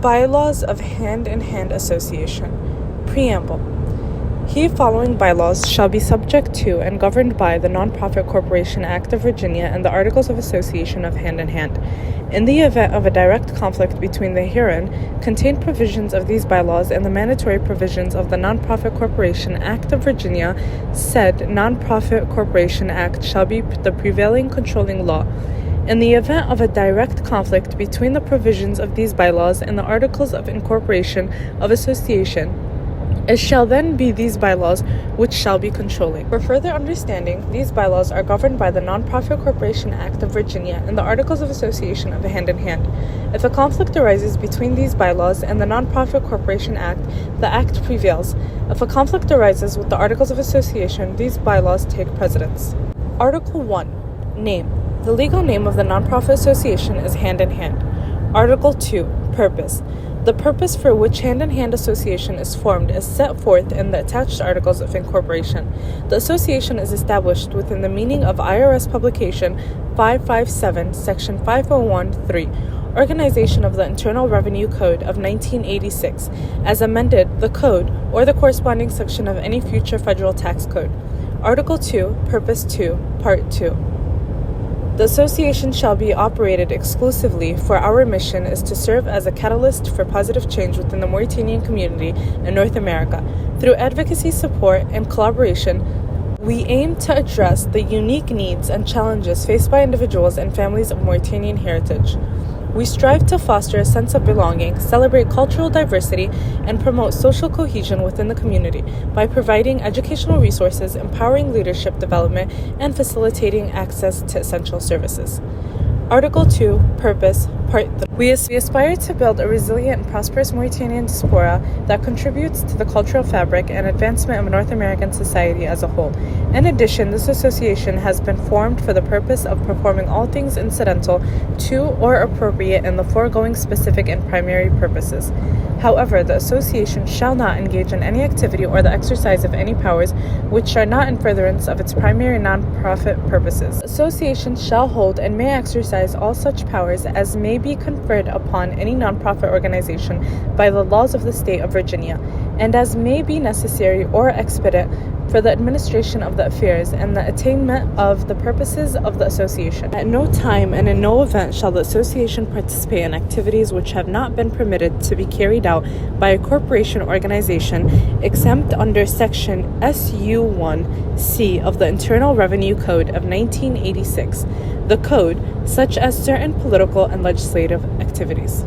Bylaws of Hand-in-Hand Association. Preamble. He following bylaws shall be subject to and governed by the Nonprofit Corporation Act of Virginia and the Articles of Association of Hand-in-Hand. In the event of a direct conflict between the herein contained provisions of these bylaws and the mandatory provisions of the Nonprofit Corporation Act of Virginia, said Nonprofit Corporation Act shall be the prevailing controlling law. In the event of a direct conflict between the provisions of these bylaws and the Articles of Incorporation of Association, it shall then be these bylaws which shall be controlling. For further understanding, these bylaws are governed by the Nonprofit Corporation Act of Virginia and the Articles of Association of Hand-in-Hand. If a conflict arises between these bylaws and the Nonprofit Corporation Act, the Act prevails. If a conflict arises with the Articles of Association, these bylaws take precedence. Article 1. Name. The legal name of the Nonprofit Association is Hand-in-Hand. Article 2. Purpose. The purpose for which Hand-in-Hand Association is formed is set forth in the attached Articles of Incorporation. The association is established within the meaning of IRS Publication 557, Section 501(3), Organization of the Internal Revenue Code of 1986, as amended, the code, or the corresponding section of any future federal tax code. Article 2, Purpose 2, Part 2. The association shall be operated exclusively for our mission is to serve as a catalyst for positive change within the Mauritanian community in North America. Through advocacy, support, and collaboration, we aim to address the unique needs and challenges faced by individuals and families of Mauritanian heritage. We strive to foster a sense of belonging, celebrate cultural diversity, and promote social cohesion within the community by providing educational resources, empowering leadership development, and facilitating access to essential services. Article 2, Purpose, Part 3. We aspire to build a resilient and prosperous Mauritanian diaspora that contributes to the cultural fabric and advancement of North American society as a whole. In addition, this association has been formed for the purpose of performing all things incidental to or appropriate in the foregoing specific and primary purposes. However, the association shall not engage in any activity or the exercise of any powers which are not in furtherance of its primary non-profit purposes. The association shall hold and may exercise all such powers as may be conferred upon any nonprofit organization by the laws of the state of Virginia, and as may be necessary or expedient for the administration of the affairs and the attainment of the purposes of the association. At no time and in no event shall the association participate in activities which have not been permitted to be carried out by a corporation or organization exempt under Section SU1C of the Internal Revenue Code of 1986, the Code, such as certain political and legislative activities.